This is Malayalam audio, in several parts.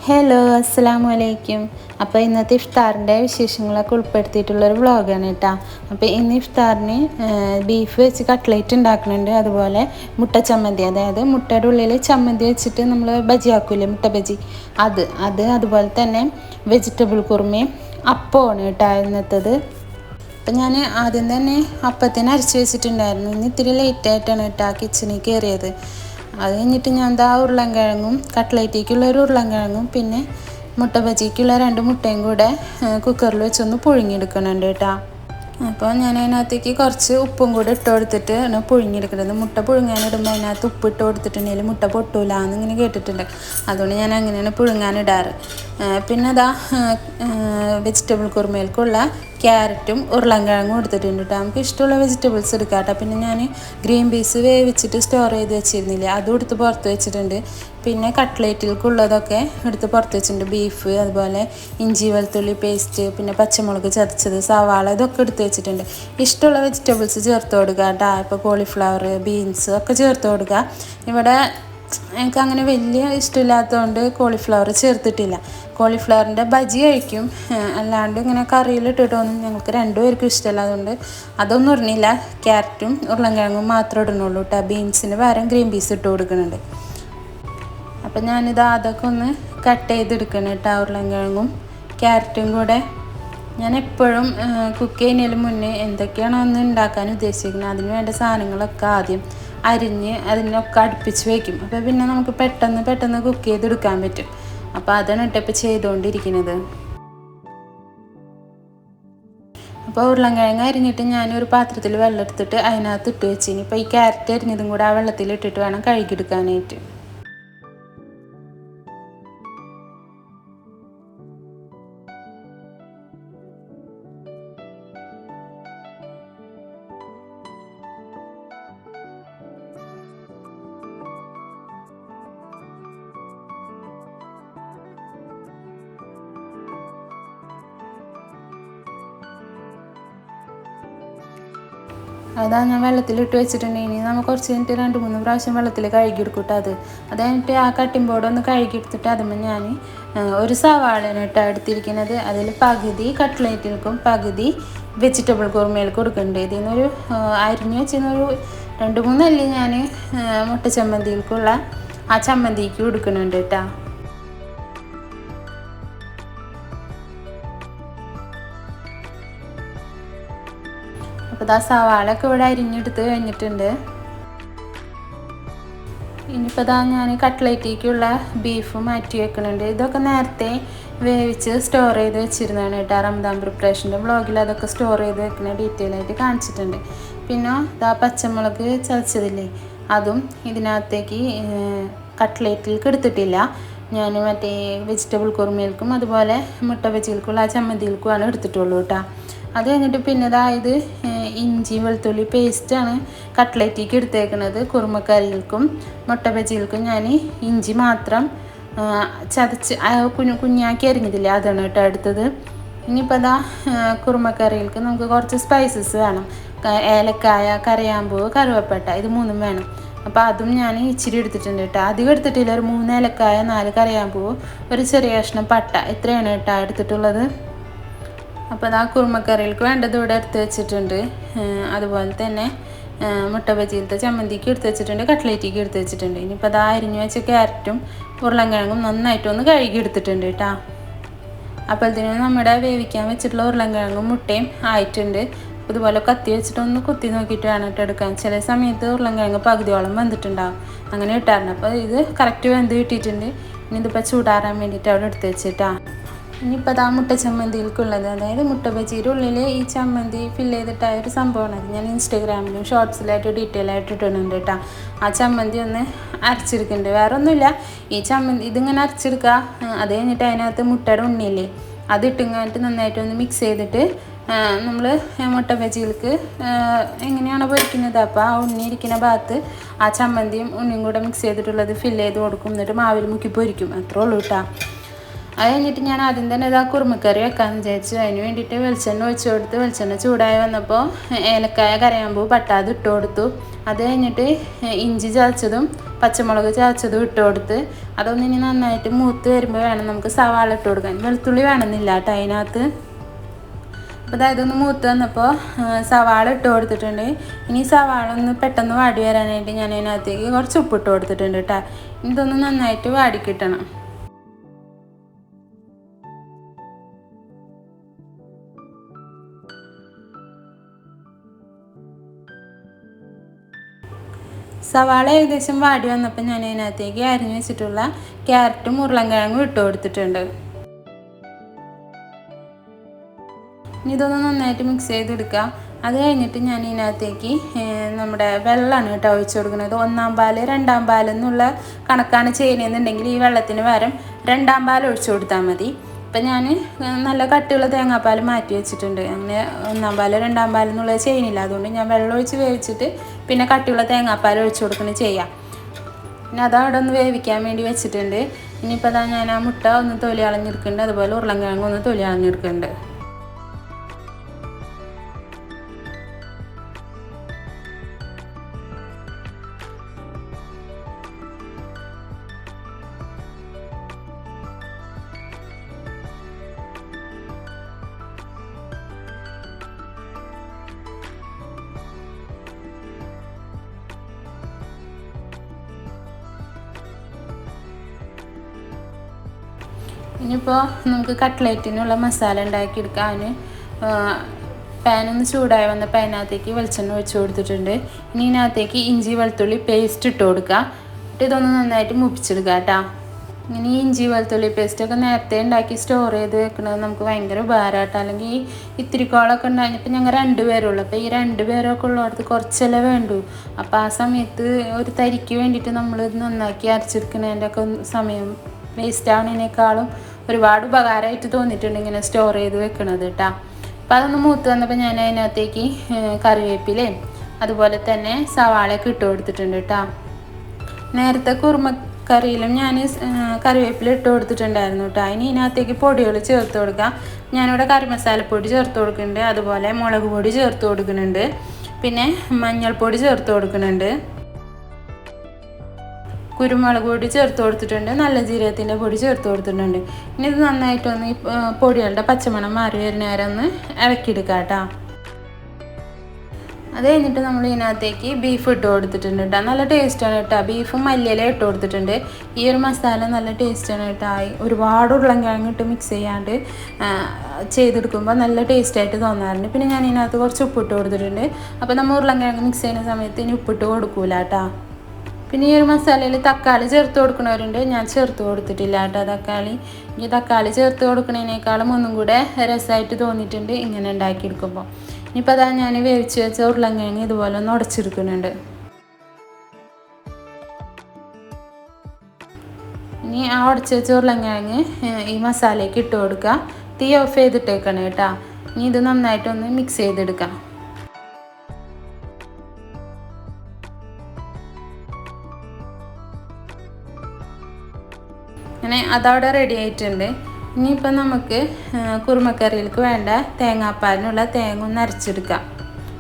ഹലോ അസ്സലാമു അലൈക്കും. അപ്പോൾ ഇന്നത്തെ ഇഫ്താറിൻ്റെ വിശേഷങ്ങളൊക്കെ ഉൾപ്പെടുത്തിയിട്ടുള്ളൊരു വ്ളോഗാണ് കേട്ടോ. അപ്പോൾ ഇന്ന് ഇഫ്താറിന് ബീഫ് വെച്ച് കട്ട്ലേറ്റ് ഉണ്ടാക്കുന്നുണ്ട്. അതുപോലെ മുട്ട ചമ്മന്തി, അതായത് മുട്ടയുടെ ഉള്ളിൽ ചമ്മന്തി വെച്ചിട്ട് നമ്മൾ ബജി ആക്കൂലേ, മുട്ട ബജി, അതുപോലെ തന്നെ വെജിറ്റബിൾ കുറുമയും അപ്പമാണ് കേട്ടോ ഇന്നത്തത്. അപ്പം ഞാൻ ആദ്യം തന്നെ അപ്പത്തിന് അരച്ച് വെച്ചിട്ടുണ്ടായിരുന്നു. ഇന്ന് ഇത്തിരി ലേറ്റായിട്ടാണ് കേട്ടോ കിച്ചണിൽ കയറിയത്. അത് കഴിഞ്ഞിട്ട് ഞാൻ ഉരുളൻകിഴങ്ങും കട്ട്ലേറ്റിക്കുള്ളൊരു ഉരുളൻകിഴങ്ങും പിന്നെ മുട്ട ബജിക്കുള്ള 2 മുട്ടയും കൂടെ കുക്കറിൽ വെച്ചൊന്ന് പുഴുങ്ങിയെടുക്കുന്നുണ്ട് കേട്ടോ. അപ്പോൾ ഞാൻ അതിനകത്തേക്ക് കുറച്ച് ഉപ്പും കൂടെ ഇട്ട് കൊടുത്തിട്ട് പുഴുങ്ങിയെടുക്കുന്നത്. മുട്ട പുഴുങ്ങാനിടുമ്പോൾ അതിനകത്ത് ഉപ്പ് ഇട്ട് കൊടുത്തിട്ടുണ്ടെങ്കിൽ മുട്ട പൊട്ടൂല എന്നിങ്ങനെ കേട്ടിട്ടുണ്ട്. അതുകൊണ്ട് ഞാൻ അങ്ങനെയാണ് പുഴുങ്ങാനിടാറ്. പിന്നെ വെജിറ്റബിൾ കുറുമയിലേക്കുള്ള ക്യാരറ്റും ഉരുളൻകിഴങ്ങും എടുത്തിട്ടുണ്ട് കേട്ടോ. നമുക്ക് ഇഷ്ടമുള്ള വെജിറ്റബിൾസ് എടുക്കാം കേട്ടോ. പിന്നെ ഞാൻ ഗ്രീൻ പീസ് വേവിച്ചിട്ട് സ്റ്റോർ ചെയ്ത് വെച്ചിരുന്നില്ലേ, അതും എടുത്ത് പുറത്ത് വെച്ചിട്ടുണ്ട്. പിന്നെ കട്ട്ലേറ്റിലേക്കുള്ളതൊക്കെ എടുത്ത് പുറത്ത് വെച്ചിട്ടുണ്ട്. ബീഫ്, അതുപോലെ ഇഞ്ചി വെളുത്തുള്ളി പേസ്റ്റ്, പിന്നെ പച്ചമുളക് ചതച്ചത്, സവാള, ഇതൊക്കെ എടുത്ത് വെച്ചിട്ടുണ്ട്. ഇഷ്ടമുള്ള വെജിറ്റബിൾസ് ചേർത്ത് കൊടുക്കുക കേട്ടോ. ഇപ്പോൾ കോളിഫ്ലവർ, ബീൻസ് ഒക്കെ ചേർത്ത് കൊടുക്കുക. ഇവിടെ എനിക്ക് അങ്ങനെ വലിയ ഇഷ്ടമില്ലാത്തതുകൊണ്ട് കോളിഫ്ലവർ ചേർത്തിട്ടില്ല. കോളിഫ്ലവറിൻ്റെ ബജി കഴിക്കും, അല്ലാണ്ട് ഇങ്ങനെ കറിയിലിട്ടിട്ടൊന്നും ഞങ്ങൾക്ക് 2 പേർക്കും ഇഷ്ടമല്ല. അതുകൊണ്ട് അതൊന്നും ഇടുന്നില്ല. ക്യാരറ്റും ഉരുളൻകിഴങ്ങും മാത്രമേ ഇടുന്നുള്ളൂ കേട്ടോ. ബീൻസിന് പകരം ഗ്രീൻ പീസ് ഇട്ട് കൊടുക്കുന്നുണ്ട്. അപ്പം അതൊക്കെ ഒന്ന് കട്ട് ചെയ്തെടുക്കണം കേട്ടോ. ഉരുളൻകിഴങ്ങും ക്യാരറ്റും കൂടെ ഞാൻ എപ്പോഴും കുക്ക് ചെയ്യുന്നതിന് മുന്നേ എന്തൊക്കെയാണോ ഒന്ന് ഉണ്ടാക്കാൻ ഉദ്ദേശിക്കുന്നത് അതിന് വേണ്ട സാധനങ്ങളൊക്കെ ആദ്യം അരിഞ്ഞ് അതിനൊക്കെ അടുപ്പിച്ച് വയ്ക്കും. അപ്പോൾ പിന്നെ നമുക്ക് പെട്ടെന്ന് കുക്ക് ചെയ്തെടുക്കാൻ പറ്റും. അപ്പോൾ അതാണ് ഇപ്പോൾ ചെയ്തുകൊണ്ടിരിക്കുന്നത്. അപ്പോൾ ഉരുളൻകിഴങ്ങ് അരിഞ്ഞിട്ട് ഞാനൊരു പാത്രത്തിൽ വെള്ളം എടുത്തിട്ട് അതിനകത്ത് ഇട്ട് വെച്ചിനി. ഇപ്പോൾ ഈ ക്യാരറ്റ് അരിഞ്ഞതും കൂടെ ആ വെള്ളത്തിൽ ഇട്ടിട്ട് വേണം കഴുകിയെടുക്കാനായിട്ട്. ഞാൻ വെള്ളത്തിലിട്ട് വെച്ചിട്ടുണ്ടെങ്കിൽ നമുക്ക് കുറച്ച് കഴിഞ്ഞിട്ട് 2-3 പ്രാവശ്യം വെള്ളത്തിൽ കഴുകിയെടുക്കൂട്ടോ. അത് കഴിഞ്ഞിട്ട് ആ കട്ടിംഗ് ബോർഡ് ഒന്ന് കഴുകിയെടുത്തിട്ട് അതുമ്പോൾ ഞാൻ ഒരു സവാളയാണ് കേട്ടോ എടുത്തിരിക്കുന്നത്. അതിൽ പകുതി കട്ട്ലേറ്റിൽക്കും പകുതി വെജിറ്റബിൾ കുറുമയിൽക്കും കൊടുക്കുന്നുണ്ട്. ഇതിനൊരു അരിഞ്ഞ് വെച്ചിരുന്നൊരു 2-3 അല്ലി ഞാൻ മുട്ട ചമ്മന്തിയിൽക്കുള്ള ആ ചമ്മന്തിക്ക് കൊടുക്കുന്നുണ്ട് കേട്ടോ. അപ്പോൾ സവാളൊക്കെ ഇവിടെ അരിഞ്ഞെടുത്ത് കഴിഞ്ഞിട്ടുണ്ട്. ഇനിയിപ്പോൾ ഞാൻ കട്ട്ലേറ്റിലേക്കുള്ള ബീഫ് മാറ്റി വെക്കുന്നുണ്ട്. ഇതൊക്കെ നേരത്തെ വേവിച്ച് സ്റ്റോർ ചെയ്ത് വെച്ചിരുന്നതാണ് കേട്ടോ. റംദാൻ പ്രിപ്പറേഷൻ്റെ വ്ളോഗിൽ അതൊക്കെ സ്റ്റോർ ചെയ്ത് വെക്കുന്ന ഡീറ്റെയിൽ ആയിട്ട് കാണിച്ചിട്ടുണ്ട്. പിന്നെ പച്ചമുളക് ചതച്ചതില്ലേ, അതും ഇതിനകത്തേക്ക് കട്ട്ലേറ്റിലേക്ക് എടുത്തിട്ടില്ല. ഞാൻ മറ്റേ വെജിറ്റബിൾ കുറുമയിൽക്കും അതുപോലെ മുട്ട ബജിയിൽക്കുള്ള ആ ചമ്മന്തിയിൽക്കുമാണ് എടുത്തിട്ടുള്ളൂ കേട്ടോ. അത് കഴിഞ്ഞിട്ട് പിന്നെ ഇത് ഇഞ്ചി വെളുത്തുള്ളി പേസ്റ്റാണ് കട്ട്ലേറ്റിലേക്ക് എടുത്തേക്കുന്നത്. കുറുമക്കറികൾക്കും മുട്ട ബജികൾക്കും ഞാൻ ഇഞ്ചി മാത്രം ചതച്ച് കുഞ്ഞാക്കി അരിഞ്ഞതില്ലേ, അതാണ് കേട്ടോ എടുത്തത്. ഇനിയിപ്പോൾ കുറുമക്കറികൾക്ക് നമുക്ക് കുറച്ച് സ്പൈസസ് വേണം. ഏലക്കായ, കറിയാമ്പൂ, കറുവപ്പട്ട, ഇത് 3 വേണം. അപ്പോൾ അതും ഞാൻ ഇച്ചിരി എടുത്തിട്ടുണ്ട് കേട്ടോ. അധികം എടുത്തിട്ടില്ല. ഒരു 3 ഏലക്കായ, 4 കറിയാമ്പൂ, ഒരു ചെറിയ കഷ്ണം പട്ട, ഇത്രയാണ് കേട്ടോ എടുത്തിട്ടുള്ളത്. അപ്പോൾ കുറുമക്കറികൾക്ക് വേണ്ടത് ഇവിടെ എടുത്ത് വെച്ചിട്ടുണ്ട്. അതുപോലെ തന്നെ മുട്ട ബജിയിലത്തെ ചമ്മന്തിക്ക് എടുത്ത് വെച്ചിട്ടുണ്ട്, കട്ട്ലേറ്റിക്ക് എടുത്ത് വെച്ചിട്ടുണ്ട്. ഇനിയിപ്പോൾ അരിഞ്ഞു വെച്ച ക്യാരറ്റും ഉരുളൻകിഴങ്ങും നന്നായിട്ടൊന്ന് കഴുകി എടുത്തിട്ടുണ്ട് കേട്ടോ. അപ്പോഴത്തേനും നമ്മുടെ വേവിക്കാൻ വെച്ചിട്ടുള്ള ഉരുളൻകിഴങ്ങും മുട്ടയും ആയിട്ടുണ്ട്. ഇതുപോലെ കത്തി വെച്ചിട്ടൊന്ന് കുത്തി നോക്കിയിട്ട് വേണം എടുക്കാൻ. ചില സമയത്ത് ഉരുളൻകിഴങ്ങ് പകുതിയോളം വെന്തിട്ടുണ്ടാകും, അങ്ങനെ ഇട്ടായിരുന്നു. അപ്പോൾ ഇത് കറക്റ്റ് വെന്ത് കിട്ടിയിട്ടുണ്ട്. ഇനി ഇതിപ്പോൾ ചൂടാറാൻ വേണ്ടിയിട്ട് അവിടെ എടുത്ത് വെച്ചിട്ടാണ്. ഇനിയിപ്പോൾ മുട്ട ചമ്മന്തിയിലേക്കുള്ളത്, അതായത് മുട്ട ബജിയുടെ ഉള്ളിൽ ഈ ചമ്മന്തി ഫില്ല് ചെയ്തിട്ടായ ഒരു സംഭവമാണ്. അത് ഞാൻ ഇൻസ്റ്റാഗ്രാമിലും ഷോർട്സിലായിട്ട് ഡീറ്റെയിൽ ആയിട്ട് ഇട്ടിട്ടുണ്ട് കേട്ടോ. ആ ചമ്മന്തി ഒന്ന് അരച്ചെടുക്കുന്നുണ്ട്. വേറെ ഒന്നുമില്ല, ഈ ചമ്മന്തി ഇതിങ്ങനെ അരച്ചെടുക്കുക. അത് കഴിഞ്ഞിട്ട് അതിനകത്ത് മുട്ടയുടെ ഉണ്ണിയില്ലേ, അത് ഇട്ടിങ്ങായിട്ട് നന്നായിട്ടൊന്ന് മിക്സ് ചെയ്തിട്ട് നമ്മൾ മുട്ട ബജികൾക്ക് എങ്ങനെയാണ് പൊരിക്കുന്നത്, അപ്പോൾ ആ ഉണ്ണി ഇരിക്കുന്ന ഭാഗത്ത് ആ ചമ്മന്തിയും ഉണ്ണിയും കൂടെ മിക്സ് ചെയ്തിട്ടുള്ളത് ഫില്ല് ചെയ്ത് കൊടുക്കും. എന്നിട്ട് മാവിൽ മുക്കി പൊരിക്കും. അത്രേ ഉള്ളൂ കേട്ടോ. അത് കഴിഞ്ഞിട്ട് ഞാൻ ആദ്യം തന്നെ ഇതാ കുറുമക്കറി വെക്കാമെന്ന് വിചാരിച്ചു. അതിന് വേണ്ടിയിട്ട് വെളിച്ചെണ്ണ ഒഴിച്ച് കൊടുത്ത് വെളിച്ചെണ്ണ ചൂടായി വന്നപ്പോൾ ഏലക്കായ കരയാമ്പൂ പട്ടാത് ഇട്ട് കൊടുത്തു. അത് കഴിഞ്ഞിട്ട് ഇഞ്ചി ചതച്ചതും പച്ചമുളക് ചതച്ചതും ഇട്ട് കൊടുത്ത് അതൊന്ന് ഇനി നന്നായിട്ട് മൂത്ത് വരുമ്പോൾ വേണം നമുക്ക് സവാള ഇട്ട് കൊടുക്കാൻ. വെളുത്തുള്ളി വേണമെന്നില്ല കേട്ടോ അതിനകത്ത്. അപ്പോൾ അതായത് ഒന്ന് മൂത്ത് വന്നപ്പോൾ സവാള ഇട്ട് കൊടുത്തിട്ടുണ്ട്. ഇനി സവാള ഒന്ന് പെട്ടെന്ന് വാടി വരാനായിട്ട് ഞാൻ അതിനകത്തേക്ക് കുറച്ച് ഉപ്പിട്ട് കൊടുത്തിട്ടുണ്ട് കേട്ടോ. ഇതൊന്ന് നന്നായിട്ട് വാടി കിട്ടണം. സവാള ഏകദേശം വാടി വന്നപ്പോൾ ഞാൻ അതിനകത്തേക്ക് അരിഞ്ഞ് വെച്ചിട്ടുള്ള ക്യാരറ്റും ഉരുളൻകിഴങ്ങും ഇട്ട് കൊടുത്തിട്ടുണ്ട്. ഇനി ഇതൊന്ന് നന്നായിട്ട് മിക്സ് ചെയ്തെടുക്കുക. അത് കഴിഞ്ഞിട്ട് ഞാൻ ഇതിനകത്തേക്ക് നമ്മുടെ വെള്ളമാണ് കേട്ടോ ഒഴിച്ച് കൊടുക്കുന്നത്. 1-ാം പാൽ 2-ാം പാൽ എന്നുള്ള കണക്കാണ് ചെയ്യുന്നതെന്നുണ്ടെങ്കിൽ ഈ വെള്ളത്തിന് പകരം 2-ാം പാൽ ഒഴിച്ച് കൊടുത്താൽ മതി. അപ്പം ഞാൻ നല്ല കട്ടിയുള്ള തേങ്ങാപ്പാൽ മാറ്റി വെച്ചിട്ടുണ്ട്. അങ്ങനെ 1-ാം പാൽ 2-ാം പാൽ എന്നുള്ളത് ചെയ്യുന്നില്ല. അതുകൊണ്ട് ഞാൻ വെള്ളം ഒഴിച്ച് വേവിച്ചിട്ട് പിന്നെ കട്ടിയുള്ള തേങ്ങാപ്പാൽ ഒഴിച്ച് കൊടുക്കുന്നത് ചെയ്യാം. പിന്നെ അതവിടെ ഒന്ന് വേവിക്കാൻ വേണ്ടി വെച്ചിട്ടുണ്ട്. ഇനിയിപ്പോൾ അതാ ഞാൻ ആ മുട്ട ഒന്ന് തൊലി കളഞ്ഞെടുക്കുന്നുണ്ട്. അതുപോലെ ഉരുളൻകിഴങ്ങ് ഒന്ന് തൊലി കളഞ്ഞെടുക്കുന്നുണ്ട്. ഇനിയിപ്പോൾ നമുക്ക് കട്ട്ലേറ്റിനുള്ള മസാല ഉണ്ടാക്കിയെടുക്കാൻ പാനൊന്ന് ചൂടായി വന്നപ്പോൾ അതിനകത്തേക്ക് വെളിച്ചെണ്ണ ഒഴിച്ച് കൊടുത്തിട്ടുണ്ട്. ഇനി ഇതിനകത്തേക്ക് ഇഞ്ചി വെളുത്തുള്ളി പേസ്റ്റ് ഇട്ട് കൊടുക്കുക. ഇതൊന്ന് നന്നായിട്ട് മുപ്പിച്ചെടുക്കുക കേട്ടോ. ഇങ്ങനെ ഈ ഇഞ്ചി വെളുത്തുള്ളി പേസ്റ്റൊക്കെ നേരത്തെ ഉണ്ടാക്കി സ്റ്റോർ ചെയ്ത് വെക്കുന്നത് നമുക്ക് ഭയങ്കര ഉപകാരമാട്ടോ. അല്ലെങ്കിൽ ഇത്തിരി കോളൊക്കെ ഉണ്ടായിരുന്നപ്പോൾ ഞങ്ങൾ 2 പേരുള്ളൂ. അപ്പോൾ ഈ 2 പേരൊക്കെ ഉള്ളിടത്ത് കുറച്ചല്ലേ വേണ്ടൂ. അപ്പോൾ ആ സമയത്ത് ഒരു തരിക്ക് വേണ്ടിയിട്ട് നമ്മൾ നന്നാക്കി അരച്ചെടുക്കുന്നതിൻ്റെ ഒക്കെ സമയം വേസ്റ്റ് ആവുന്നതിനേക്കാളും ഒരുപാട് ഉപകാരമായിട്ട് തോന്നിയിട്ടുണ്ട് ഇങ്ങനെ സ്റ്റോർ ചെയ്ത് വെക്കണത് കേട്ടോ. അപ്പോൾ അതൊന്ന് മൂത്ത് വന്നപ്പോൾ ഞാൻ അതിനകത്തേക്ക് കറിവേപ്പിലയും അതുപോലെ തന്നെ സവാളയൊക്കെ ഇട്ട് കൊടുത്തിട്ടുണ്ട് കേട്ടോ. നേരത്തെ കുറുമക്കറിയിലും ഞാൻ കറിവേപ്പില ഇട്ട് കൊടുത്തിട്ടുണ്ടായിരുന്നു കേട്ടോ. ഇനി ഇതിനകത്തേക്ക് പൊടികൾ ചേർത്ത് കൊടുക്കാം. ഞാനിവിടെ കറി മസാലപ്പൊടി ചേർത്ത് കൊടുക്കുന്നുണ്ട്. അതുപോലെ മുളക് പൊടി ചേർത്ത് കൊടുക്കുന്നുണ്ട്. പിന്നെ മഞ്ഞൾപ്പൊടി ചേർത്ത് കൊടുക്കുന്നുണ്ട്. കുരുമുളക് പൊടി ചേർത്ത് കൊടുത്തിട്ടുണ്ട്. നല്ല ജീരകത്തിൻ്റെ പൊടി ചേർത്ത് കൊടുത്തിട്ടുണ്ട്. ഇനി ഇത് നന്നായിട്ടൊന്ന് ഈ പൊടികളുടെ പച്ചമണം മാറി വരുന്ന നേരം ഒന്ന് ഇളക്കിയെടുക്കാം കേട്ടോ. അത് കഴിഞ്ഞിട്ട് നമ്മൾ ഇതിനകത്തേക്ക് ബീഫ് ഇട്ട് കൊടുത്തിട്ടുണ്ട് കേട്ടോ. നല്ല ടേസ്റ്റാണ് കേട്ടോ. ബീഫും മല്ലിയില ഇട്ട് കൊടുത്തിട്ടുണ്ട്. ഈ ഒരു മസാല നല്ല ടേസ്റ്റാണ് കേട്ടോ. ഒരുപാട് ഉരുളൻകിഴങ്ങ് ഇട്ട് മിക്സ് ചെയ്യാണ്ട് ചെയ്തെടുക്കുമ്പോൾ നല്ല ടേസ്റ്റായിട്ട് തോന്നാറുണ്ട്. പിന്നെ ഞാൻ ഇതിനകത്ത് കുറച്ച് ഉപ്പിട്ട് കൊടുത്തിട്ടുണ്ട്. അപ്പോൾ നമ്മൾ ഉരുളൻകിഴങ്ങ് മിക്സ് ചെയ്യുന്ന സമയത്ത് ഇനി ഉപ്പിട്ട് കൊടുക്കൂല കേട്ടോ. പിന്നെ ഈ ഒരു മസാലയിൽ തക്കാളി ചേർത്ത് കൊടുക്കുന്നവരുണ്ട്. ഞാൻ ചേർത്ത് കൊടുത്തിട്ടില്ല കേട്ടോ തക്കാളി. ഈ തക്കാളി ചേർത്ത് കൊടുക്കുന്നതിനേക്കാളും ഒന്നും കൂടെ രസമായിട്ട് തോന്നിയിട്ടുണ്ട് ഇങ്ങനെ ഉണ്ടാക്കിയെടുക്കുമ്പോൾ. ഇനിയിപ്പോൾ അതാ ഞാൻ വേവിച്ച് വെച്ച ഉരുളൻകിഴങ്ങ് ഇതുപോലെ ഒന്ന് ഉടച്ചെടുക്കുന്നുണ്ട്. ഇനി ആ ഉടച്ച് വെച്ച ഉരുളൻകിഴങ്ങ് ഈ മസാലയ്ക്ക് ഇട്ട് കൊടുക്കുക. തീ ഓഫ് ചെയ്തിട്ടേക്കണം കേട്ടോ. ഇനി ഇത് നന്നായിട്ടൊന്ന് മിക്സ് ചെയ്തെടുക്കാം. അങ്ങനെ അതവിടെ റെഡി ആയിട്ടുണ്ട്. ഇനിയിപ്പോൾ നമുക്ക് കുറുമക്കറിയിലേക്ക് വേണ്ട തേങ്ങാപ്പാലിനുള്ള തേങ്ങ ഒന്ന് അരച്ചെടുക്കാം.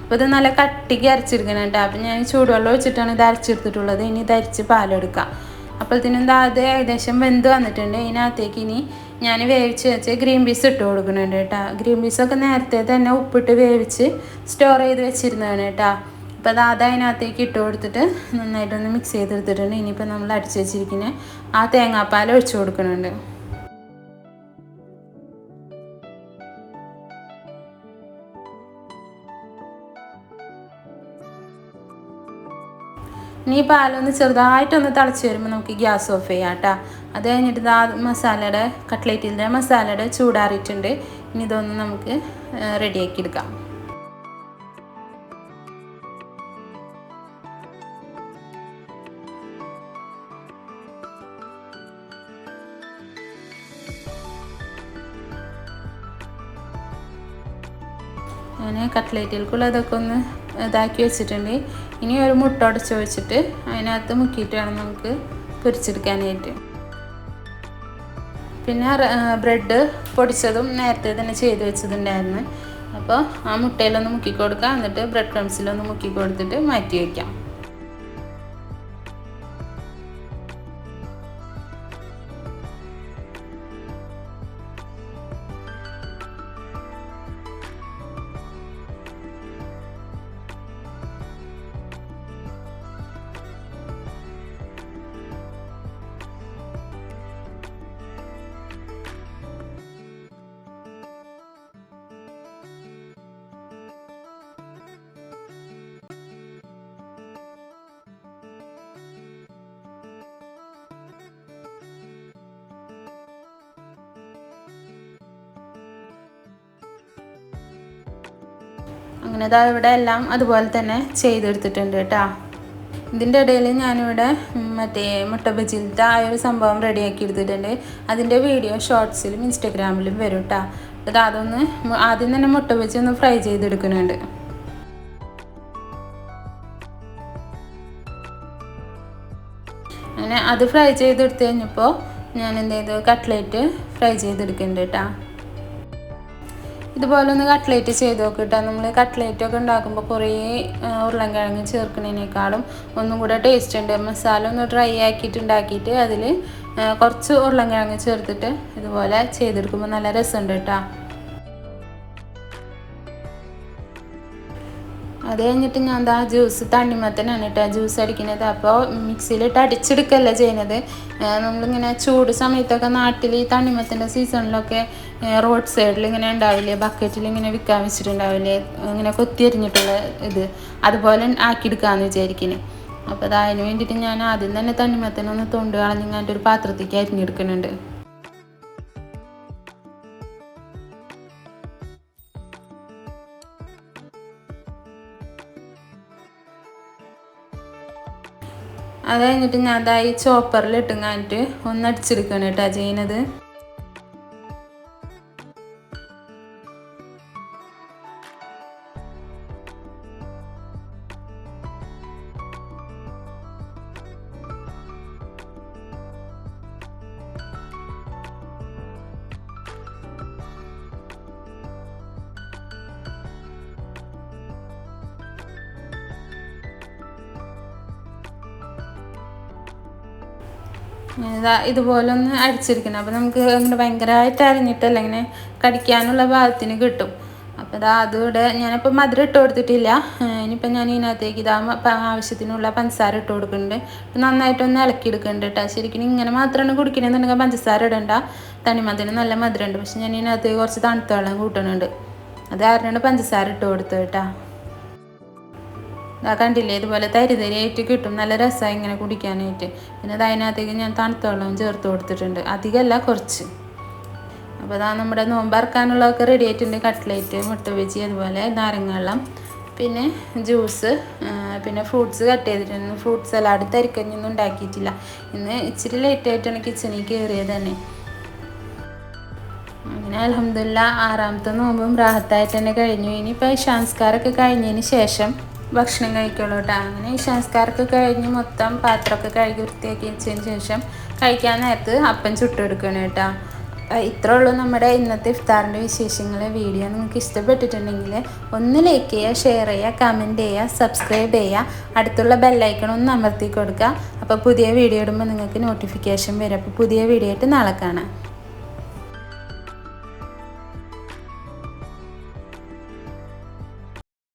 അപ്പോൾ ഇത് നല്ല കട്ടിക്ക് അരച്ചെടുക്കണം കേട്ടോ. അപ്പോൾ ഞാൻ ചൂടുവെള്ളം ഒഴിച്ചിട്ടാണ് ഇത് അരച്ചെടുത്തിട്ടുള്ളത്. ഇനി ഇത് അരിച്ച് പാലെടുക്കാം. അപ്പോഴത്തേനും അത് ഏകദേശം വെന്ത് വന്നിട്ടുണ്ട്. ഇതിനകത്തേക്ക് ഇനി ഞാൻ വേവിച്ച് വെച്ച് ഗ്രീൻ പീസ് ഇട്ട് കൊടുക്കുന്നുണ്ട് കേട്ടോ. ഗ്രീൻ പീസൊക്കെ നേരത്തെ തന്നെ ഉപ്പിട്ട് വേവിച്ച് സ്റ്റോർ ചെയ്ത് വെച്ചിരുന്നതാണ് കേട്ടോ. അപ്പോൾ അത് അതിനകത്തേക്ക് ഇട്ട് കൊടുത്തിട്ട് നന്നായിട്ടൊന്ന് മിക്സ് ചെയ്തെടുത്തിട്ടുണ്ട്. ഇനിയിപ്പോൾ നമ്മൾ അടിച്ച് വെച്ചിരിക്കുന്ന ആ തേങ്ങാപ്പാൽ ഒഴിച്ച് കൊടുക്കുന്നുണ്ട്. ഇനി ഈ പാലൊന്ന് ചെറുതായിട്ടൊന്ന് തിളച്ച് വരുമ്പോൾ നമുക്ക് ഗ്യാസ് ഓഫ് ചെയ്യാം കേട്ടോ. അത് കഴിഞ്ഞിട്ട് ആ മസാലയുടെ കട്ട്ലേറ്റിൻ്റെ മസാലയുടെ ചൂടാറിയിട്ടുണ്ട്. ഇനി ഇതൊന്ന് നമുക്ക് റെഡിയാക്കി എടുക്കാം. ഞാൻ കട്ട്ലേറ്റിൽക്കുള്ളതൊക്കെ ഒന്ന് ഇതാക്കി വെച്ചിട്ടുണ്ട്. ഇനി ഒരു മുട്ട ഉടച്ച് വെച്ചിട്ട് അതിനകത്ത് മുക്കിയിട്ട് വേണം നമുക്ക് പൊരിച്ചെടുക്കാനായിട്ട്. പിന്നെ ബ്രെഡ് പൊടിച്ചതും നേരത്തെ തന്നെ ചെയ്ത് വെച്ചതുണ്ടായിരുന്നു. അപ്പോൾ ആ മുട്ടയിലൊന്ന് മുക്കി കൊടുക്കുക, എന്നിട്ട് ബ്രെഡ് ക്രംസിലൊന്ന് മുക്കി കൊടുത്തിട്ട് മാറ്റി വയ്ക്കാം. അങ്ങനെ ഇതാ ഇവിടെ എല്ലാം അതുപോലെ തന്നെ ചെയ്തെടുത്തിട്ടുണ്ട് കേട്ടോ. ഇതിൻ്റെ ഇടയിൽ ഞാനിവിടെ മറ്റേ മുട്ട ബജിലത്തെ ആ ഒരു സംഭവം റെഡിയാക്കി എടുത്തിട്ടുണ്ട്. അതിൻ്റെ വീഡിയോ ഷോർട്സിലും ഇൻസ്റ്റഗ്രാമിലും വരും കേട്ടോ. അതൊന്ന് ആദ്യം തന്നെ മുട്ട ബജി ഒന്ന് ഫ്രൈ ചെയ്തെടുക്കുന്നുണ്ട്. അങ്ങനെ അത് ഫ്രൈ ചെയ്തെടുത്ത് കഴിഞ്ഞപ്പോൾ ഞാൻ എന്ത് ചെയ്തു, കട്ട്ലേറ്റ് ഫ്രൈ ചെയ്തെടുക്കുന്നുണ്ട് കേട്ടോ. ഇതുപോലെ ഒന്ന് കട്ട്ലേറ്റ് ചെയ്ത് നോക്കിട്ടാ. നമ്മൾ കട്ട്ലേറ്റൊക്കെ ഉണ്ടാക്കുമ്പോൾ കുറേ ഉരുളൻകിഴങ്ങ് ചേർക്കുന്നതിനേക്കാളും ഒന്നും കൂടെ ടേസ്റ്റ് ഉണ്ട്. മസാല ഒന്ന് ഡ്രൈ ആക്കിയിട്ട് ഉണ്ടാക്കിയിട്ട് അതിൽ കുറച്ച് ഉരുളൻകിഴങ്ങ് ചേർത്തിട്ട് ഇതുപോലെ ചെയ്തെടുക്കുമ്പോൾ നല്ല രസമുണ്ട് കേട്ടോ. അത് കഴിഞ്ഞിട്ട് ഞാൻ എന്താ ജ്യൂസ് തണ്ണിമത്തനാണ് കേട്ടോ ജ്യൂസ് അടിക്കുന്നത്. അപ്പോൾ മിക്സിയിലിട്ട് അടിച്ചെടുക്കല്ല ചെയ്യുന്നത്. നമ്മളിങ്ങനെ ചൂട് സമയത്തൊക്കെ നാട്ടിൽ ഈ തണ്ണിമത്തൻ്റെ സീസണിലൊക്കെ റോഡ് സൈഡിൽ ഇങ്ങനെ ഉണ്ടാവില്ലേ, ബക്കറ്റിൽ ഇങ്ങനെ വിൽക്കാൻ വെച്ചിട്ടുണ്ടാവില്ലേ, ഇങ്ങനെ കൊത്തിയരിഞ്ഞിട്ടുള്ള ഇത്, അതുപോലെ ആക്കിയെടുക്കാമെന്ന് വിചാരിക്കുന്നത്. അപ്പോൾ അതിന് വേണ്ടിയിട്ട് ഞാൻ ആദ്യം തന്നെ തണ്ണിമത്തനൊന്ന് തൊണ്ട് കളഞ്ഞിങ്ങാണ്ട് ഒരു പാത്രത്തേക്ക് അരിഞ്ഞെടുക്കുന്നുണ്ട്. അത് കഴിഞ്ഞിട്ട് ഞാൻ അതായി ചോപ്പറിൽ ഇട്ടുങ്ങാനിട്ട് ഒന്ന് അടിച്ചെടുക്കണം കേട്ടോ ചെയ്യുന്നത്. ഇതുപോലെ ഒന്ന് അടിച്ചെടുക്കണം. അപ്പോൾ നമുക്ക് ഇങ്ങനെ ഭയങ്കരമായിട്ട് അരിഞ്ഞിട്ടല്ല ഇങ്ങനെ കടിക്കാനുള്ള ഭാഗത്തിന് കിട്ടും. അപ്പോൾ അതുകൂടെ ഞാനിപ്പോൾ മധുരം ഇട്ട് കൊടുത്തിട്ടില്ല. ഇനിയിപ്പോൾ ഞാൻ ഇതിനകത്തേക്ക് ആവശ്യത്തിനുള്ള പഞ്ചസാര ഇട്ട് കൊടുക്കുന്നുണ്ട്. നന്നായിട്ടൊന്ന് ഇളക്കിയെടുക്കുന്നുണ്ട് കേട്ടോ. ശരിക്കും ഇങ്ങനെ മാത്രമാണ് കുടിക്കണമെന്നുണ്ടെങ്കിൽ പഞ്ചസാര ഇടണ്ട. തണ്ണിമത്തന് നല്ല മധുരമുണ്ട്. പക്ഷെ ഞാൻ ഇതിനകത്തേക്ക് കുറച്ച് തണുത്ത വെള്ളം കൂട്ടുന്നുണ്ട്. അത് കാരണമാണ് പഞ്ചസാര ഇട്ട് കൊടുത്തത് കേട്ടോ. കണ്ടില്ലേ, ഇതുപോലെ തരിതരിയായിട്ട് കിട്ടും. നല്ല രസമായി ഇങ്ങനെ കുടിക്കാനായിട്ട്. പിന്നെ അതിനകത്തേക്ക് ഞാൻ തണുത്ത വെള്ളവും ചേർത്ത് കൊടുത്തിട്ടുണ്ട്. അധികമല്ല, കുറച്ച്. അപ്പോൾ നമ്മുടെ നോമ്പറക്കാനുള്ളതൊക്കെ റെഡി ആയിട്ടുണ്ട്. കട്ട്ലേറ്റ്, മുട്ട ബജി, അതുപോലെ നാരങ്ങ വെള്ളം, പിന്നെ ജ്യൂസ്, പിന്നെ ഫ്രൂട്ട്സ് കട്ട് ചെയ്തിട്ടുണ്ട്. ഫ്രൂട്ട് സലാഡ് തരിക്കഞ്ഞൊന്നും ഉണ്ടാക്കിയിട്ടില്ല. ഇന്ന് ഇച്ചിരി ലേറ്റായിട്ടാണ് കിച്ചണിൽ കയറിയത് തന്നെ. അങ്ങനെ അൽഹംദുലില്ലാ 6ാമത്തെ നോമ്പും റാഹത്തായിട്ട് തന്നെ കഴിഞ്ഞു. ഇനിയിപ്പോൾ ഇശാൻസ്കാരൊക്കെ കഴിഞ്ഞതിന് ശേഷം ഭക്ഷണം കഴിക്കുള്ളൂ കേട്ടോ. അങ്ങനെ ഇശാൻസ്കാരൊക്കെ കഴിഞ്ഞ് മൊത്തം പാത്രമൊക്കെ കഴുകി വൃത്തിയാക്കി വെച്ചതിന് ശേഷം കഴിക്കാൻ നേരത്ത് അപ്പം ചുട്ടെടുക്കണം കേട്ടോ. ഇത്രേ ഉള്ളൂ നമ്മുടെ ഇന്നത്തെ ഇഫ്താറിൻ്റെ വിശേഷങ്ങൾ. വീഡിയോ നിങ്ങൾക്ക് ഇഷ്ടപ്പെട്ടിട്ടുണ്ടെങ്കിൽ ഒന്ന് ലൈക്ക് ചെയ്യുക, ഷെയർ ചെയ്യുക, കമൻറ്റ് ചെയ്യുക, സബ്സ്ക്രൈബ് ചെയ്യുക, അടുത്തുള്ള ബെല്ലൈക്കൺ ഒന്ന് അമർത്തി കൊടുക്കുക. അപ്പോൾ പുതിയ വീഡിയോ ഇടുമ്പോൾ നിങ്ങൾക്ക് നോട്ടിഫിക്കേഷൻ വരും. അപ്പോൾ പുതിയ വീഡിയോ ആയിട്ട് നാളെ കാണാം.